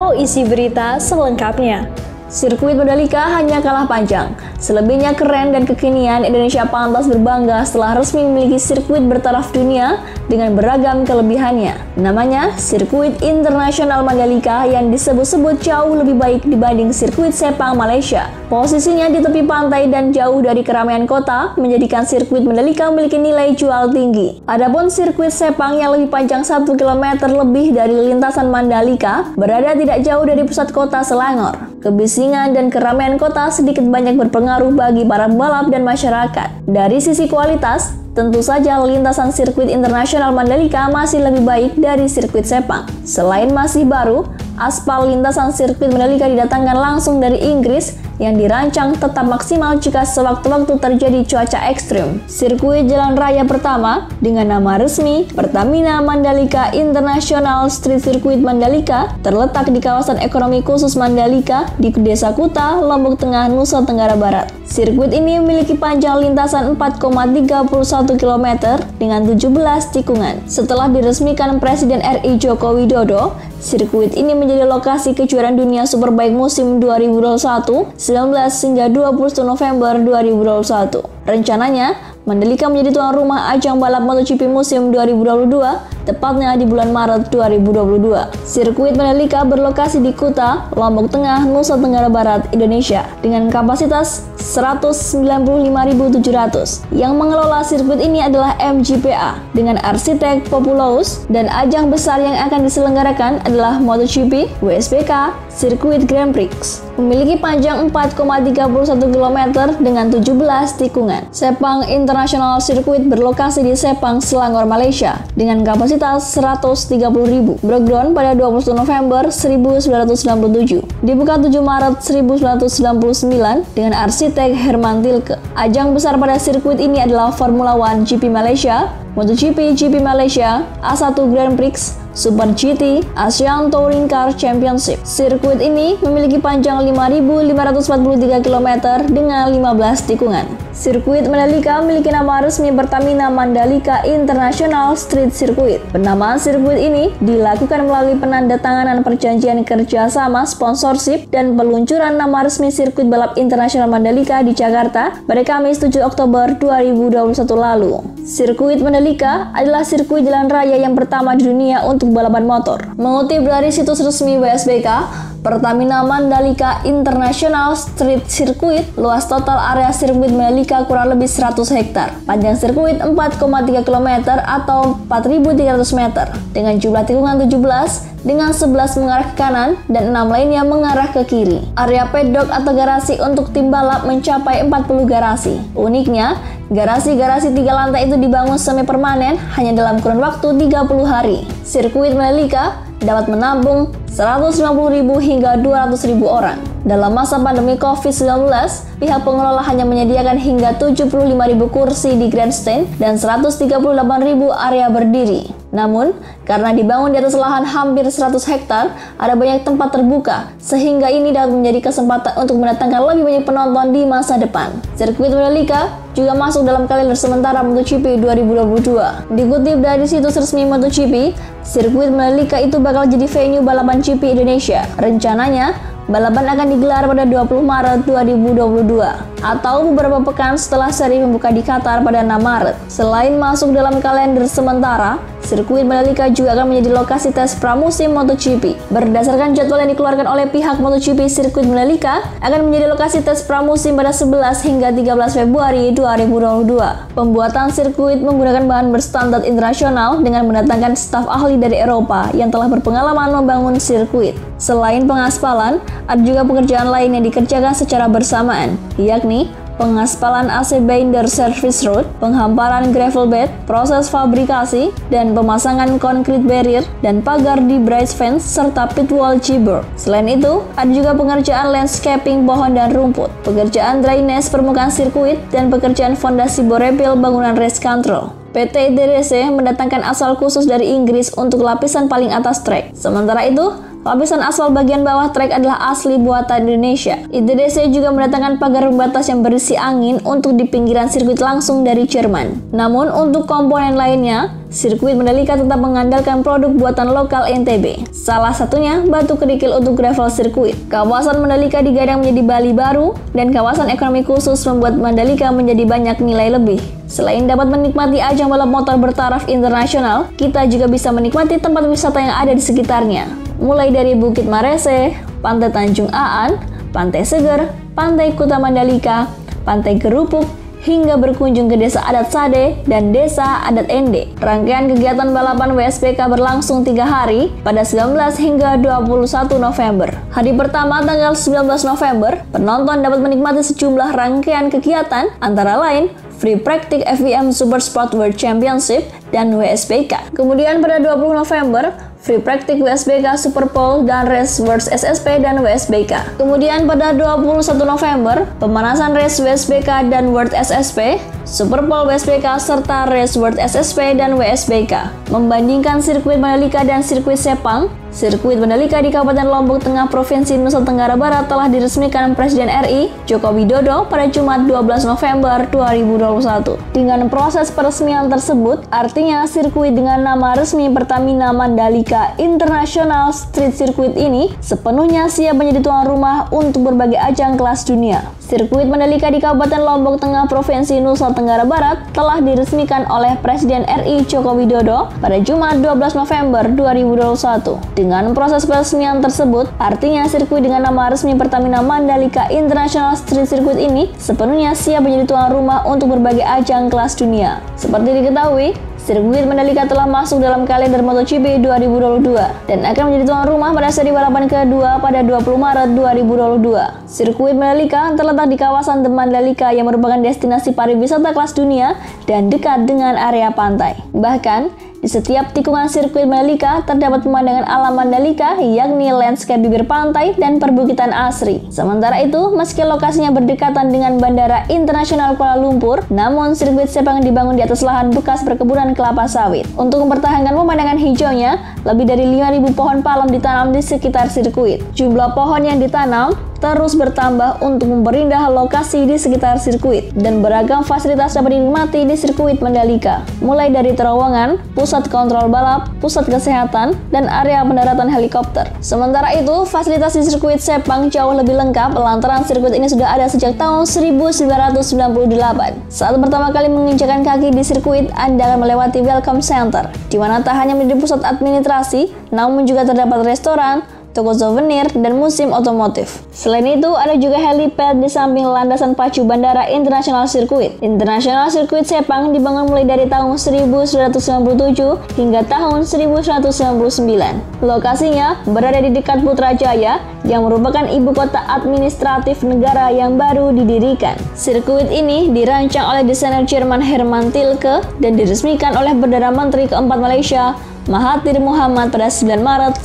Pantau isi berita selengkapnya. Sirkuit Mandalika hanya kalah panjang. Selebihnya keren dan kekinian, Indonesia pantas berbangga setelah resmi memiliki sirkuit bertaraf dunia dengan beragam kelebihannya. Namanya Sirkuit Internasional Mandalika yang disebut-sebut jauh lebih baik dibanding sirkuit Sepang Malaysia. Posisinya di tepi pantai dan jauh dari keramaian kota menjadikan sirkuit Mandalika memiliki nilai jual tinggi. Adapun sirkuit Sepang yang lebih panjang 1 km lebih dari lintasan Mandalika berada tidak jauh dari pusat kota Selangor. Kebisingan dan keramaian kota sedikit banyak berpengaruh bagi para pembalap dan masyarakat. Dari sisi kualitas, tentu saja lintasan sirkuit internasional Mandalika masih lebih baik dari sirkuit Sepang. Selain masih baru, aspal lintasan sirkuit Mandalika didatangkan langsung dari Inggris yang dirancang tetap maksimal jika sewaktu-waktu terjadi cuaca ekstrim. Sirkuit jalan raya pertama dengan nama resmi Pertamina Mandalika International Street Circuit Mandalika terletak di kawasan ekonomi khusus Mandalika di Desa Kuta, Lombok Tengah, Nusa Tenggara Barat. Sirkuit ini memiliki panjang lintasan 4,31 km dengan 17 tikungan. Setelah diresmikan Presiden RI Joko Widodo, sirkuit ini menjadi lokasi kejuaraan dunia Superbike musim 2021 19 hingga 21 November 2021. Rencananya, Mandalika menjadi tuan rumah ajang balap MotoGP musim 2022, tepatnya di bulan Maret 2022. Sirkuit Mandalika berlokasi di Kuta, Lombok Tengah, Nusa Tenggara Barat, Indonesia, dengan kapasitas 195.700. Yang mengelola sirkuit ini adalah MGPA dengan arsitek Populous, dan ajang besar yang akan diselenggarakan adalah MotoGP, WSBK, Sirkuit Grand Prix. Memiliki panjang 4,31 km dengan 17 tikungan. Sepang International Circuit berlokasi di Sepang, Selangor, Malaysia dengan kapasitas 130.000. Breakdown pada 21 November 1997. Dibuka 7 Maret 1999 dengan arsitek Herman Tilke. Ajang besar pada sirkuit ini adalah Formula One GP Malaysia, MotoGP GP Malaysia, A1 Grand Prix, Super GT, Asian Touring Car Championship. Sirkuit ini memiliki panjang 5.543 km dengan 15 tikungan. Sirkuit Mandalika memiliki nama resmi Pertamina Mandalika International Street Circuit. Penamaan sirkuit ini dilakukan melalui penandatanganan perjanjian kerjasama sponsorship dan peluncuran nama resmi sirkuit balap internasional Mandalika di Jakarta pada Kamis 7 Oktober 2021 lalu. Sirkuit Mandalika adalah sirkuit jalan raya yang pertama di dunia untuk balapan motor. Mengutip dari situs resmi WSBK, Pertamina Mandalika International Street Circuit, luas total area sirkuit Mandalika kurang lebih 100 hektar. Panjang sirkuit 4,3 km atau 4.300 meter, dengan jumlah tikungan 17, dengan 11 mengarah ke kanan dan 6 lainnya mengarah ke kiri. Area pedok atau garasi untuk tim balap mencapai 40 garasi. Uniknya, garasi-garasi 3 lantai itu dibangun semi permanen hanya dalam kurun waktu 30 hari. Sirkuit Mandalika dapat menampung 150.000 hingga 200.000 orang. Dalam masa pandemi COVID-19, pihak pengelola hanya menyediakan hingga 75.000 kursi di grandstand dan 138.000 area berdiri. Namun, karena dibangun di atas lahan hampir 100 hektar, ada banyak tempat terbuka, sehingga ini dapat menjadi kesempatan untuk mendatangkan lebih banyak penonton di masa depan. Sirkuit Mandalika juga masuk dalam kalender sementara MotoGP 2022. Dikutip dari situs resmi MotoGP, sirkuit Mandalika itu bakal jadi venue balapan GP Indonesia. Rencananya, balapan akan digelar pada 20 Maret 2022 atau beberapa pekan setelah seri membuka di Qatar pada 6 Maret. Selain masuk dalam kalender sementara, sirkuit Mandalika juga akan menjadi lokasi tes pramusim MotoGP. Berdasarkan jadwal yang dikeluarkan oleh pihak MotoGP, sirkuit Mandalika akan menjadi lokasi tes pramusim pada 11 hingga 13 Februari 2022. Pembuatan sirkuit menggunakan bahan berstandar internasional dengan mendatangkan staf ahli dari Eropa yang telah berpengalaman membangun sirkuit. Selain pengaspalan, ada juga pekerjaan lain yang dikerjakan secara bersamaan, yakni pengaspalan AC binder service road, penghamparan gravel bed, proses fabrikasi, dan pemasangan concrete barrier dan pagar di bridge fence, serta pit wall G-board. Selain itu, ada juga pengerjaan landscaping pohon dan rumput, pekerjaan drainase permukaan sirkuit, dan pekerjaan fondasi borepil bangunan race control. PT DDC mendatangkan asal khusus dari Inggris untuk lapisan paling atas trek. Sementara itu, Lapisan aspal bagian bawah trek adalah asli buatan Indonesia. ITDC juga mendatangkan pagar pembatas yang berisi angin untuk di pinggiran sirkuit langsung dari Jerman. Namun untuk komponen lainnya, sirkuit Mandalika tetap mengandalkan produk buatan lokal NTB. Salah satunya batu kerikil untuk gravel sirkuit. Kawasan Mandalika digadang menjadi Bali baru dan kawasan ekonomi khusus membuat Mandalika menjadi banyak nilai lebih. Selain dapat menikmati ajang balap motor bertaraf internasional, kita juga bisa menikmati tempat wisata yang ada di sekitarnya. Mulai dari Bukit Marese, Pantai Tanjung Aan, Pantai Seger, Pantai Kuta Mandalika, Pantai Gerupuk, hingga berkunjung ke Desa Adat Sade dan Desa Adat Ende. Rangkaian kegiatan balapan WSBK berlangsung 3 hari pada 19 hingga 21 November. Hari pertama tanggal 19 November, penonton dapat menikmati sejumlah rangkaian kegiatan antara lain Free Practice FIM Super Sport World Championship dan WSBK. Kemudian pada 20 November, Free Practice WSBK Super Pole dan Race World SSP dan WSBK. Kemudian pada 21 November, pemanasan Race WSBK dan World SSP, Super Pole WSBK serta Race World SSP dan WSBK. Membandingkan sirkuit Mandalika dan sirkuit Sepang, sirkuit Mandalika di Kabupaten Lombok Tengah Provinsi Nusa Tenggara Barat telah diresmikan Presiden RI Joko Widodo pada Jumat 12 November 2021. Dengan proses peresmian tersebut, artinya sirkuit dengan nama resmi Pertamina Mandalika International Street Circuit ini sepenuhnya siap menjadi tuan rumah untuk berbagai ajang kelas dunia. Sirkuit Mandalika di Kabupaten Lombok Tengah Provinsi Nusa Tenggara Barat telah diresmikan oleh Presiden RI Joko Widodo pada Jumat 12 November 2021. Dengan proses peresmian tersebut, artinya sirkuit dengan nama resmi Pertamina Mandalika International Street Circuit ini sepenuhnya siap menjadi tuan rumah untuk berbagai ajang kelas dunia. Seperti diketahui, sirkuit Mandalika telah masuk dalam kalender MotoGP 2022 dan akan menjadi tuan rumah pada seri balapan kedua pada 20 Maret 2022. Sirkuit Mandalika terletak di kawasan The Mandalika yang merupakan destinasi pariwisata kelas dunia dan dekat dengan area pantai. Bahkan, di setiap tikungan sirkuit Mandalika terdapat pemandangan alam Mandalika, yakni landscape bibir pantai dan perbukitan asri. Sementara itu, meski lokasinya berdekatan dengan Bandara Internasional Kuala Lumpur, namun sirkuit Sepang dibangun di atas lahan bekas perkebunan kelapa sawit. Untuk mempertahankan pemandangan hijaunya, lebih dari 5.000 pohon palem ditanam di sekitar sirkuit. Jumlah pohon yang ditanam terus bertambah untuk memperindah lokasi di sekitar sirkuit dan beragam fasilitas dapat dinikmati di sirkuit Mandalika, mulai dari terowongan, pusat kontrol balap, pusat kesehatan, dan area pendaratan helikopter. Sementara itu, fasilitas di sirkuit Sepang jauh lebih lengkap lantaran sirkuit ini sudah ada sejak tahun 1998. Saat pertama kali menginjakan kaki di sirkuit, Anda akan melewati Welcome Center, di mana tak hanya menjadi pusat administrasi, namun juga terdapat restoran, toko souvenir, dan museum otomotif. Selain itu, ada juga helipad di samping landasan pacu Bandara Internasional Sirkuit. Internasional Sirkuit Sepang dibangun mulai dari tahun 1997 hingga tahun 1999. Lokasinya berada di dekat Putrajaya, yang merupakan ibu kota administratif negara yang baru didirikan. Sirkuit ini dirancang oleh desainer Jerman Herman Tilke dan diresmikan oleh Perdana Menteri keempat Malaysia, Mahathir Mohamad pada 9 Maret